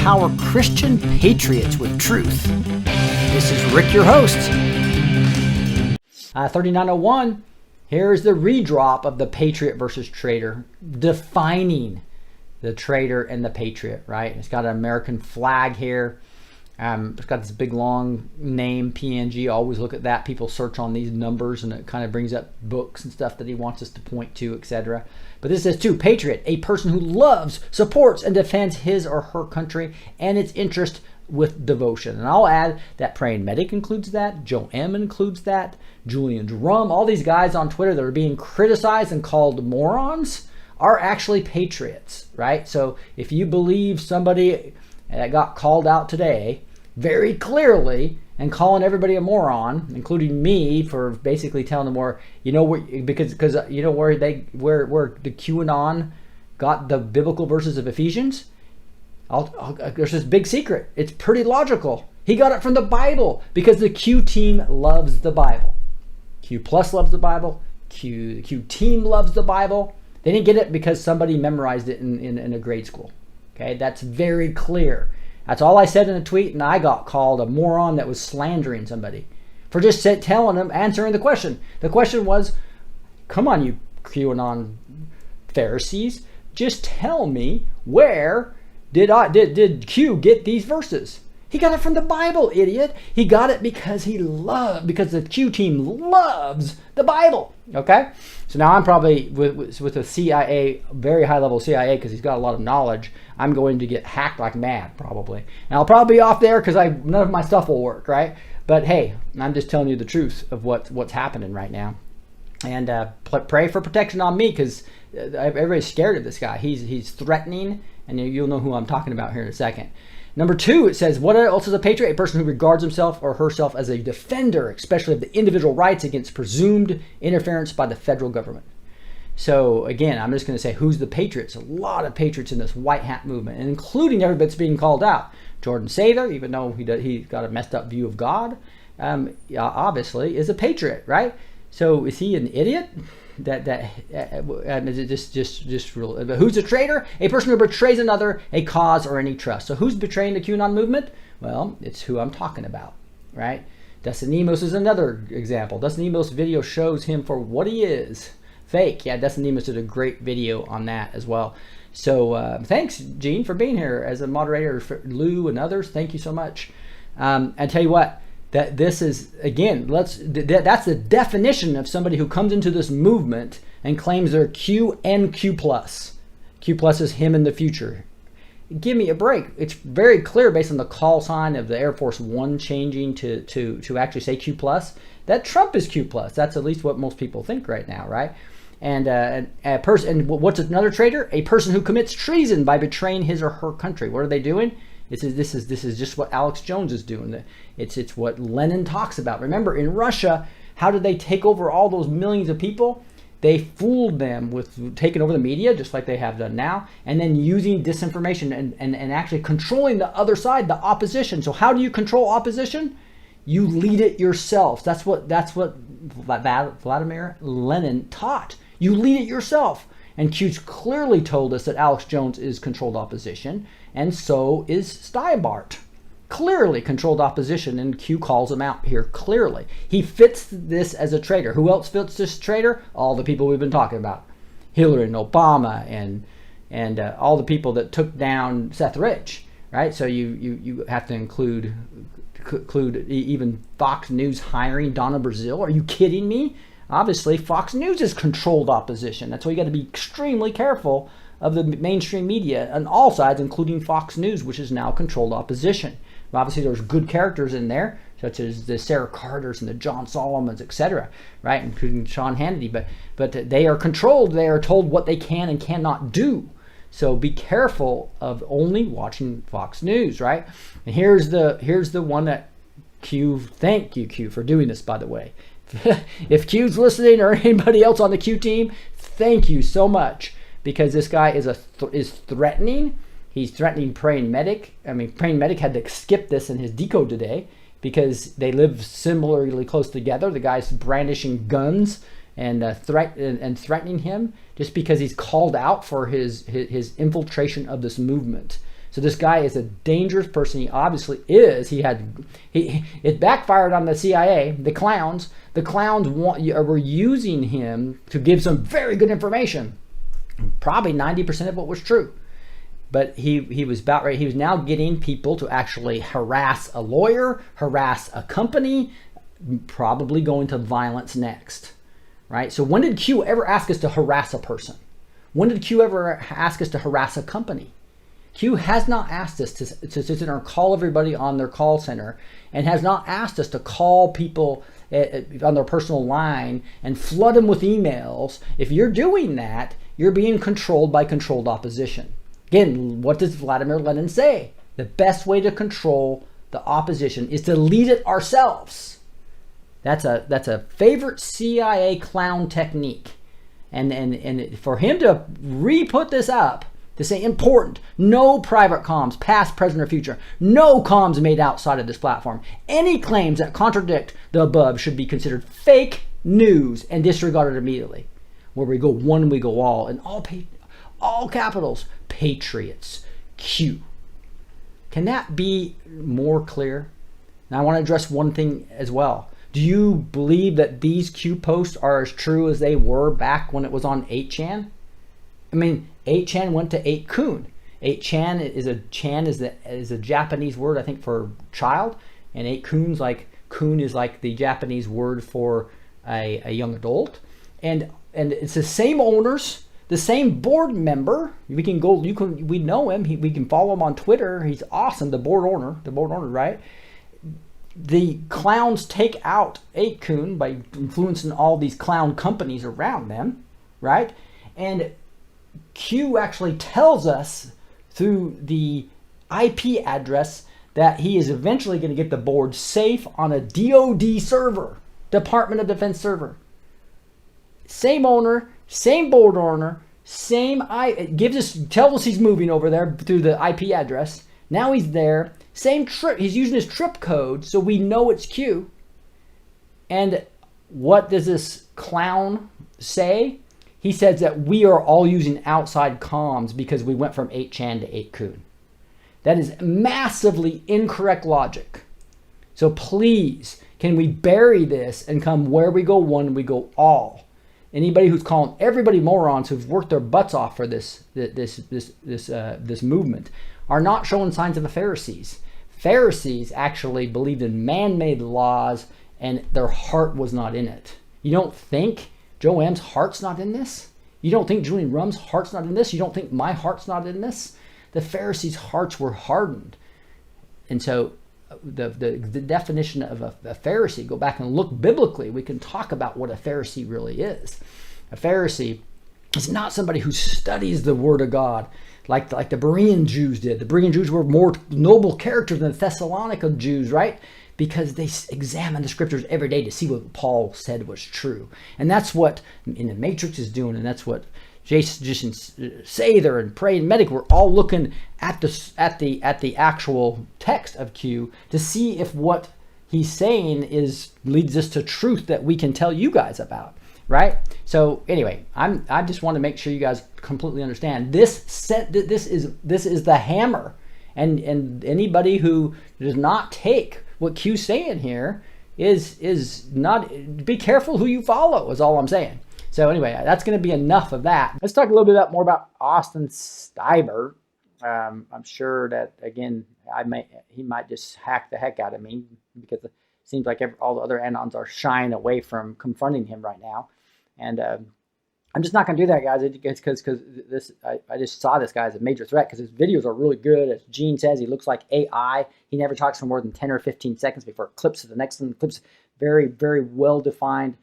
empower Christian patriots with truth. This is Rick, your host. 3901, here's the redrop of the patriot versus traitor, defining the traitor and the patriot, right? It's got an American flag here. It's got this big long name, PNG. Always look at that. People search on these numbers and it kind of brings up books and stuff that he wants us to point to, etc. But this says too, patriot, a person who loves, supports, and defends his or her country and its interest with devotion. And I'll add that Praying Medic includes that. Joe M includes that. Julian Drum. All these guys on Twitter that are being criticized and called morons are actually patriots, right? So if you believe somebody that got called out today very clearly and calling everybody a moron, including me, for basically telling them where, you know, because you know where the QAnon got the biblical verses of Ephesians. There's this big secret. It's pretty logical. He got it from the Bible because the Q team loves the Bible. Q plus loves the Bible. The Q team loves the Bible. They didn't get it because somebody memorized it in a grade school. Okay, that's very clear. That's all I said in a tweet, and I got called a moron that was slandering somebody for just telling them, answering the question. The question was, come on, you QAnon Pharisees, just tell me, where did Q get these verses? He got it from the Bible, idiot. He got it because because the Q team loves the Bible. Okay? So now I'm probably with a CIA, very high level CIA, because he's got a lot of knowledge, I'm going to get hacked like mad probably. And I'll probably be off there because none of my stuff will work, right? But hey, I'm just telling you the truth of what's happening right now. And pray for protection on me, because everybody's scared of this guy. He's threatening, and you'll know who I'm talking about here in a second. Number 2, it says, what else is a patriot? A person who regards himself or herself as a defender, especially of the individual rights against presumed interference by the federal government. So again, I'm just going to say, who's the patriots? A lot of patriots in this white hat movement, and including everybody that's being called out. Jordan Sather, even though he's got a messed up view of God, obviously is a patriot, right? So is he an idiot? Is it just real? Who's a traitor? A person who betrays another, a cause, or any trust. So who's betraying the QAnon movement? Well, it's who I'm talking about, right? Dustin Nemos is another example. Dustin Nemos' video shows him for what he is. Fake. Yeah, Dustin Nemos did a great video on that as well. So thanks, Gene, for being here as a moderator. For Lou and others, thank you so much. I tell you what, that this is, again, that's the definition of somebody who comes into this movement and claims they're Q and Q plus. Q plus is him in the future. Give me a break. It's very clear based on the call sign of the Air Force One changing to actually say Q plus that Trump is Q plus. That's at least what most people think right now, right? And a person, and what's another traitor? A person who commits treason by betraying his or her country. What are they doing? This is just what Alex Jones is doing. It's what Lenin talks about. Remember, in Russia, how did they take over all those millions of people? They fooled them with taking over the media, just like they have done now, and then using disinformation and actually controlling the other side, the opposition. So how do you control opposition? You lead it yourself. That's what Vladimir Lenin taught. You lead it yourself. And Q's clearly told us that Alex Jones is controlled opposition, and so is Steibart. Clearly controlled opposition, and Q calls him out here clearly. He fits this as a traitor. Who else fits this traitor? All the people we've been talking about. Hillary and Obama and all the people that took down Seth Rich, right? So you have to include even Fox News hiring Donna Brazile. Are you kidding me? Obviously, Fox News is controlled opposition. That's why you got to be extremely careful of the mainstream media on all sides, including Fox News, which is now controlled opposition. Obviously, there's good characters in there, such as the Sarah Carters and the John Solomons, etc., right, including Sean Hannity. But they are controlled. They are told what they can and cannot do. So be careful of only watching Fox News, right? And here's the one that Q. Thank you, Q, for doing this, by the way. If Q's listening, or anybody else on the Q team, thank you so much, because this guy is threatening. He's threatening Praying Medic. I mean, Praying Medic had to skip this in his decode today because they live similarly close together. The guy's brandishing guns and threatening him just because he's called out for his infiltration of this movement. So this guy is a dangerous person. He obviously is. It backfired on the CIA, the clowns. The clowns were using him to give some very good information. Probably 90% of what was true. But he was about right. He was now getting people to actually harass a lawyer, harass a company, probably going to violence next. Right? So when did Q ever ask us to harass a person? When did Q ever ask us to harass a company? Q has not asked us to sit there and call everybody on their call center, and has not asked us to call people on their personal line and flood them with emails. If you're doing that, you're being controlled by controlled opposition. Again, what does Vladimir Lenin say? The best way to control the opposition is to lead it ourselves. That's a favorite CIA clown technique. And for him to re-put this up, to say important, no private comms, past, present, or future, no comms made outside of this platform. Any claims that contradict the above should be considered fake news and disregarded immediately. Where we go one, we go all, and all capitals, Patriots, Q. Can that be more clear? Now I want to address one thing as well. Do you believe that these Q posts are as true as they were back when it was on 8chan? I mean, 8chan went to 8kun. 8chan is a Japanese word, I think, for child, and 8kun's like kun is like the Japanese word for a young adult, and it's the same owners, the same board member. We know him. We can follow him on Twitter. He's awesome. The board owner, right? The clowns take out 8kun by influencing all these clown companies around them, right? And Q actually tells us through the IP address that he is eventually going to get the board safe on a DoD server, Department of Defense server. Same owner, same board owner, tells us he's moving over there through the IP address. Now he's there. Same trip. He's using his trip code, so we know it's Q. And what does this clown say? He says that we are all using outside comms because we went from 8chan to 8kun. That is massively incorrect logic. So please, can we bury this and come where we go one, we go all? Anybody who's calling everybody morons who've worked their butts off for this movement are not showing signs of the Pharisees. Pharisees actually believed in man-made laws, and their heart was not in it. You don't think Joe M's heart's not in this? You don't think Julian Rum's heart's not in this? You don't think my heart's not in this? The Pharisees' hearts were hardened. And so the definition of a Pharisee, go back and look biblically. We can talk about what a Pharisee really is. A Pharisee is not somebody who studies the Word of God like the Berean Jews did. The Berean Jews were more noble characters than the Thessalonica Jews, right? Because they examine the scriptures every day to see what Paul said was true. And that's what in the Matrix is doing, and that's what Jason Sather and Pray and Medic were all looking at the actual text of Q to see if what he's saying leads us to truth that we can tell you guys about, right? So anyway, I just want to make sure you guys completely understand this is the hammer, and anybody who does not take what Q's saying here is not, be careful who you follow, is all I'm saying. So anyway, that's going to be enough of that. Let's talk a little bit more about Austin Steiber. I'm sure that, again, he might just hack the heck out of me, because it seems like all the other Anons are shying away from confronting him right now. And I'm just not going to do that, guys, because I just saw this guy as a major threat, because his videos are really good. As Gene says, he looks like AI. He never talks for more than 10 or 15 seconds before it clips to the next one. Clips very, very well-defined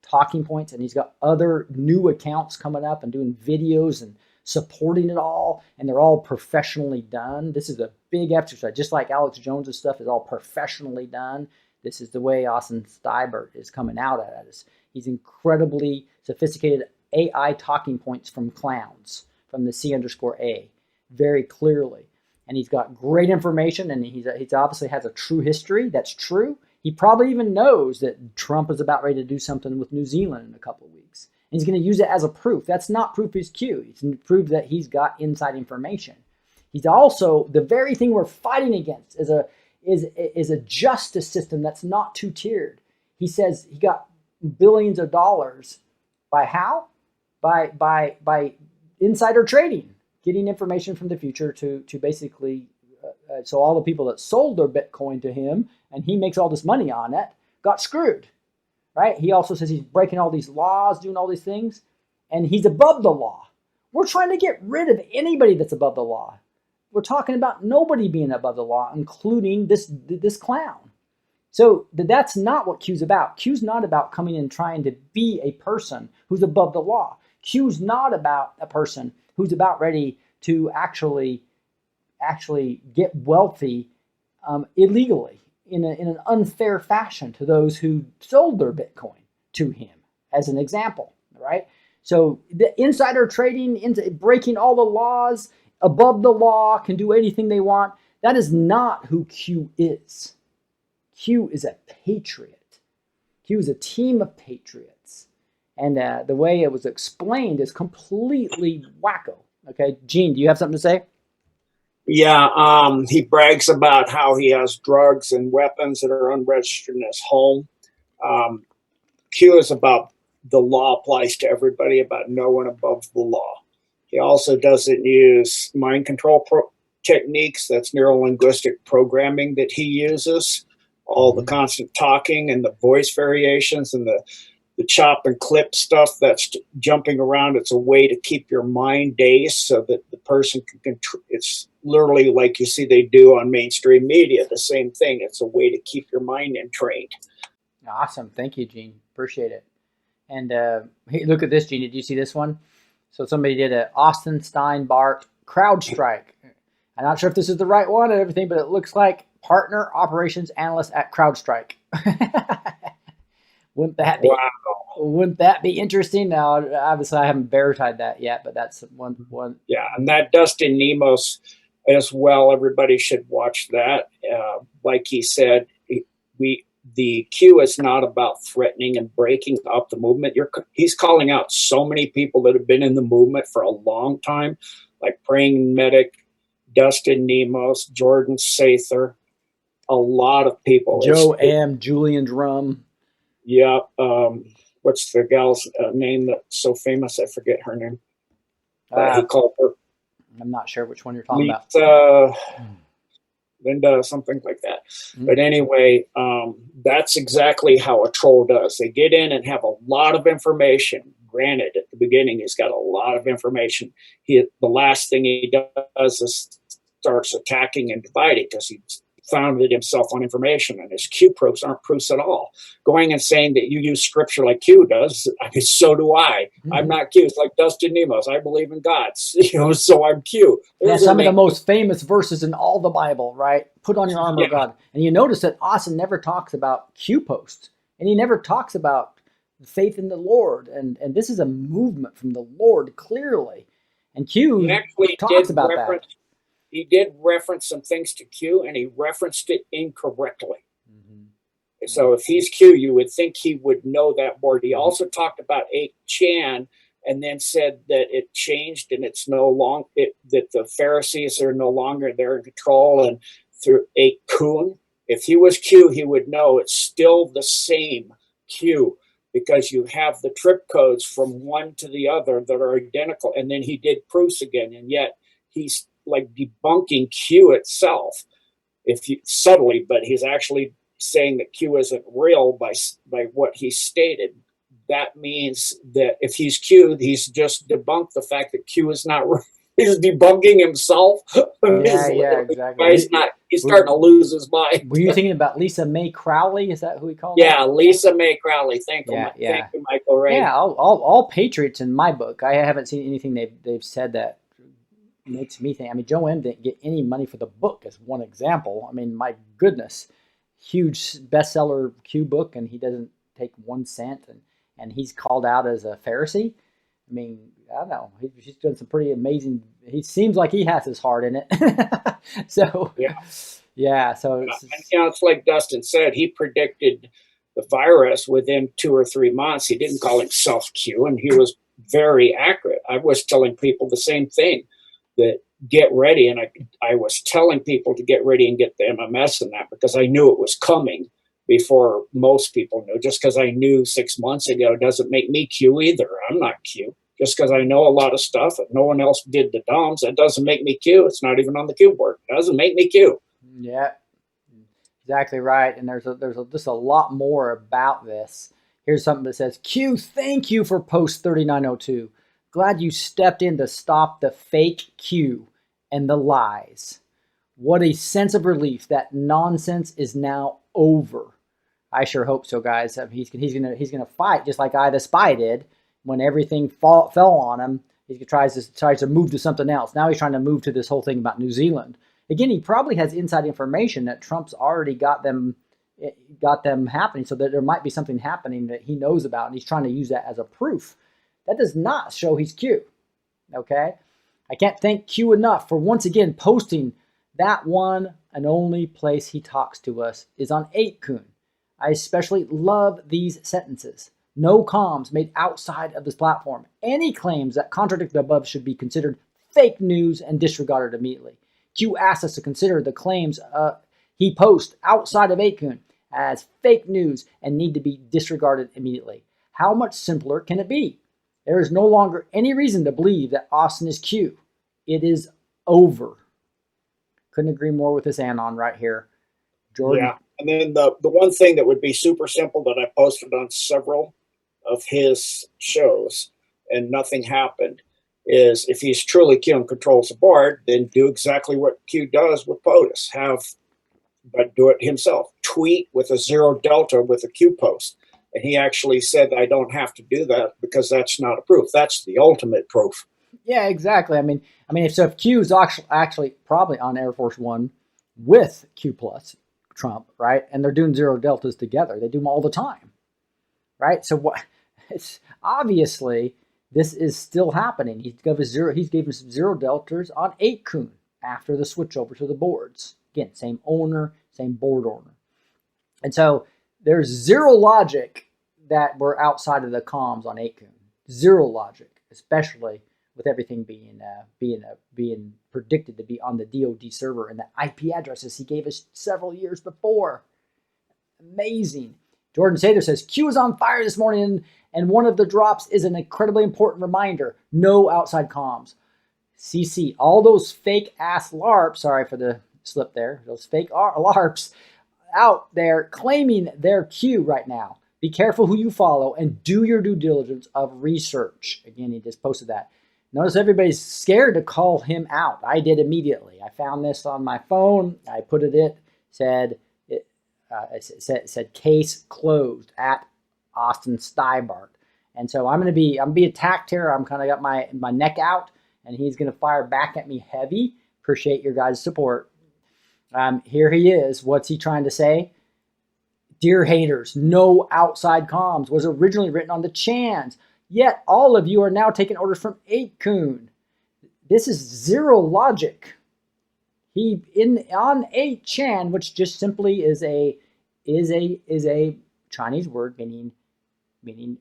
talking points, and he's got other new accounts coming up and doing videos and supporting it all, and they're all professionally done. This is a big exercise, just like Alex Jones's stuff is all professionally done. This is the way Austin Steiber is coming out at it. He's incredibly sophisticated AI talking points from clowns, from the C_A, very clearly. And he's got great information, and he's obviously has a true history. That's true. He probably even knows that Trump is about ready to do something with New Zealand in a couple of weeks. And he's going to use it as a proof. That's not proof he's Q. It's proof that he's got inside information. He's also the very thing we're fighting against is a justice system that's not two-tiered. He says he got billions of dollars by how? By insider trading, getting information from the future to basically so all the people that sold their Bitcoin to him and he makes all this money on it got screwed, right? He also says he's breaking all these laws, doing all these things, and he's above the law. We're trying to get rid of anybody that's above the law. We're talking about nobody being above the law, including this clown. So that's not what Q's about. Q's not about coming and trying to be a person who's above the law. Q's not about a person who's about ready to actually get wealthy illegally in an unfair fashion to those who sold their Bitcoin to him, as an example, right? So the insider trading, breaking all the laws, above the law, can do anything they want. That is not who Q is. Q is a patriot. Q is a team of patriots. And the way it was explained is completely wacko. Okay, Gene, do you have something to say? Yeah, he brags about how he has drugs and weapons that are unregistered in his home. Q is about the law applies to everybody, about no one above the law. He also doesn't use mind control techniques. That's neuro-linguistic programming that he uses. All the constant talking and the voice variations and the chop and clip stuff that's jumping around. It's a way to keep your mind dazed so that the person can it's literally like you see they do on mainstream media, the same thing. It's a way to keep your mind entrained. Awesome. Thank you, Gene. Appreciate it. And hey, look at this, Gene. Did you see this one? So somebody did an Austin Steinbart CrowdStrike. I'm not sure if this is the right one and everything, but it looks like partner operations analyst at CrowdStrike. Wouldn't that be interesting? Now, obviously, I haven't verified that yet, but that's one. Yeah, and that Dustin Nemos as well. Everybody should watch that. Like he said, the Q is not about threatening and breaking up the movement. He's calling out so many people that have been in the movement for a long time, like Praying Medic, Dustin Nemos, Jordan Sather, a lot of people. Joe M. Julian Drum. Yeah. What's the gal's name that's so famous? I forget her name. He called her. I'm not sure which one you're talking about. Linda, something like that. Mm-hmm. But anyway, that's exactly how a troll does. They get in and have a lot of information. Granted, at the beginning, he's got a lot of information. The last thing he does is starts attacking and dividing because he founded himself on information, and his Q proofs aren't proofs at all. Going and saying that you use scripture like Q does, I mean, so do I. Mm-hmm. I'm not Q. It's like Dustin Nemos. I believe in God, so I'm Q. Yeah, some of the most famous verses in all the Bible, right? Put on your armor of God. And you notice that Austin never talks about Q posts, and he never talks about faith in the Lord. And this is a movement from the Lord, clearly. And Q talks about that. He did reference some things to Q, and he referenced it incorrectly. Mm-hmm. So if he's Q, you would think he would know that word. He also talked about 8chan and then said that it changed and it's no longer, that the Pharisees are no longer there in control, and through 8kun. If he was Q, he would know it's still the same Q, because you have the trip codes from one to the other that are identical. And then he did proofs again, and yet he's like debunking Q itself, subtly, but he's actually saying that Q isn't real by what he stated. That means that if he's Q, he's just debunked the fact that Q is not real. He's debunking himself. Yeah, exactly. He's starting to lose his mind. Were you thinking about Lisa May Crowley? Is that who he called? Yeah, Lisa May Crowley. Thank you, Michael Ray. Yeah, all patriots in my book. I haven't seen anything they've said that makes me think. I mean, Joe M didn't get any money for the book, as one example. I mean, my goodness, huge bestseller Q book, and he doesn't take 1 cent, and he's called out as a Pharisee. I mean, I don't know. He's done some pretty amazing. He seems like he has his heart in it. So yeah. So it's like Dustin said. He predicted the virus within 2 or 3 months. He didn't call himself Q, and he was very accurate. I was telling people the same thing, that get ready. And I was telling people to get ready and get the MMS and that because I knew it was coming before most people knew. Just because I knew 6 months ago doesn't make me Q either. I'm not Q. Just because I know a lot of stuff and no one else did the DOMs, that doesn't make me Q. It's not even on the Q board. It doesn't make me Q. Yeah, exactly right. And there's just a lot more about this. Here's something that says, Q, thank you for post 3902. Glad you stepped in to stop the fake Q and the lies. What a sense of relief. That nonsense is now over. I sure hope so, guys. He's gonna fight just like I the Spy did when everything fell on him. He tries to move to something else. Now he's trying to move to this whole thing about New Zealand. Again, he probably has inside information that Trump's already got them happening, so that there might be something happening that he knows about, and he's trying to use that as a proof. That does not show he's Q. Okay? I can't thank Q enough for once again posting that one and only place he talks to us is on 8kun. I especially love these sentences. No comms made outside of this platform. Any claims that contradict the above should be considered fake news and disregarded immediately. Q asks us to consider the claims he posts outside of 8kun as fake news and need to be disregarded immediately. How much simpler can it be? There is no longer any reason to believe that Austin is Q. It is over. Couldn't agree more with this Anon right here. Jordan. Yeah. And then the one thing that would be super simple that I posted on several of his shows and nothing happened is if he's truly Q and controls the board, then do exactly what Q does with POTUS. But do it himself. Tweet with a 0 delta with a Q post. And he actually said, I don't have to do that because that's not a proof. That's the ultimate proof. Yeah, exactly. I mean, if Q is actually probably on Air Force One with Q plus Trump, right? And they're doing 0 deltas together. They do them all the time, right? So what? It's obviously this is still happening. He gave us 0 deltas on 8kun after the switch over to the boards. Again, same owner, same board owner, and so there's zero logic that we're outside of the comms on 8kun. Zero logic, especially with everything being predicted to be on the DoD server and the IP addresses he gave us several years before. Amazing. Jordan Sather says, Q is on fire this morning, and one of the drops is an incredibly important reminder. No outside comms. CC, all those fake ass LARPs, sorry for the slip there, those fake LARPs out there claiming they're Q right now. Be careful who you follow and do your due diligence of research. Again, he just posted that. Notice everybody's scared to call him out. I did immediately. I found this on my phone. I put it said case closed at Austin Stybart. And so I'm gonna be attacked here. I'm kind of got my neck out, and he's gonna fire back at me heavy. Appreciate your guys' support. Here he is. What's he trying to say? Dear haters, no outside comms was originally written on the Chans. Yet all of you are now taking orders from 8kun. This is zero logic. On 8chan, which just simply is a Chinese word meaning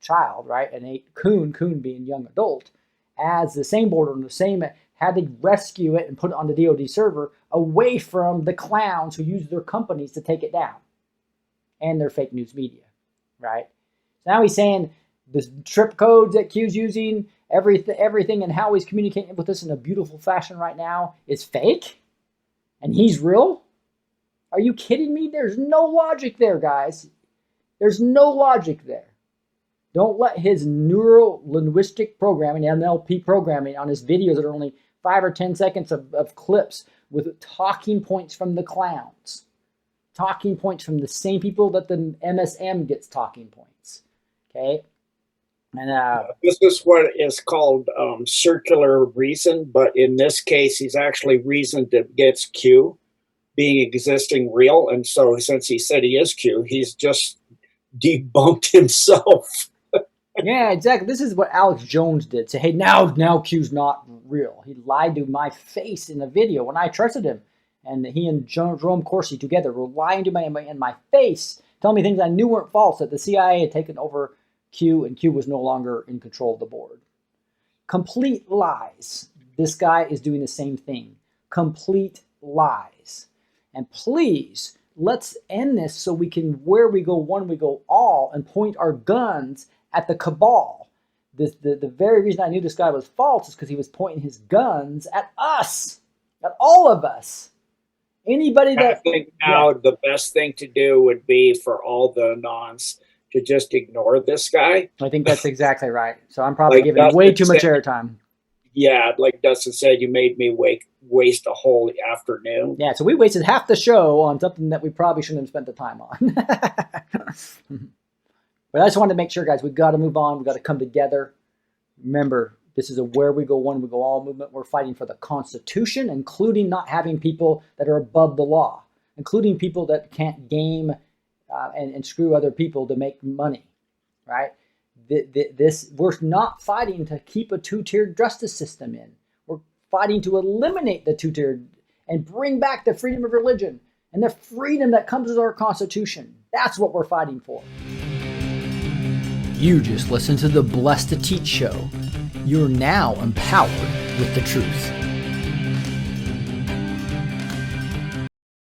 child, right? And 8kun being young adult, as the same board owner, the same had to rescue it and put it on the DoD server away from the clowns who use their companies to take it down and their fake news media, right? So now he's saying the trip codes that Q's using, everything and how he's communicating with us in a beautiful fashion right now is fake? And he's real? Are you kidding me? There's no logic there, guys. There's no logic there. Don't let his neuro-linguistic programming, NLP programming on his videos that are only 5 or 10 seconds of clips with talking points from the clowns. Talking points from the same people that the MSM gets talking points. Okay? And this is what is called circular reason, but in this case, he's actually reasoned against Q being existing real. And so since he said he is Q, he's just debunked himself. Yeah, exactly. This is what Alex Jones did. Say, hey, now Q's not real. He lied to my face in the video when I trusted him. And he and Jerome Corsi together were lying to me in my face, telling me things I knew weren't false, that the CIA had taken over Q and Q was no longer in control of the board. Complete lies. This guy is doing the same thing. Complete lies. And please, let's end this so we can, where we go one, we go all, and point our guns at the cabal. The very reason I knew this guy was false is because he was pointing his guns at us, at all of us. Anybody that... I think now the best thing to do would be for all the Anons to just ignore this guy. I think that's exactly right. So I'm probably giving way too much airtime. Yeah, like Dustin said, you made me waste a whole afternoon. Yeah, so we wasted half the show on something that we probably shouldn't have spent the time on. But I just wanted to make sure, guys, we've got to move on. We've got to come together. Remember, this is a where we go one, we go all movement. We're fighting for the Constitution, including not having people that are above the law, including people that can't game and screw other people to make money, right? We're not fighting to keep a two-tiered justice system in. We're fighting to eliminate the two-tiered and bring back the freedom of religion and the freedom that comes with our Constitution. That's what we're fighting for. You just listened to the Blessed to Teach show. You're now empowered with the truth.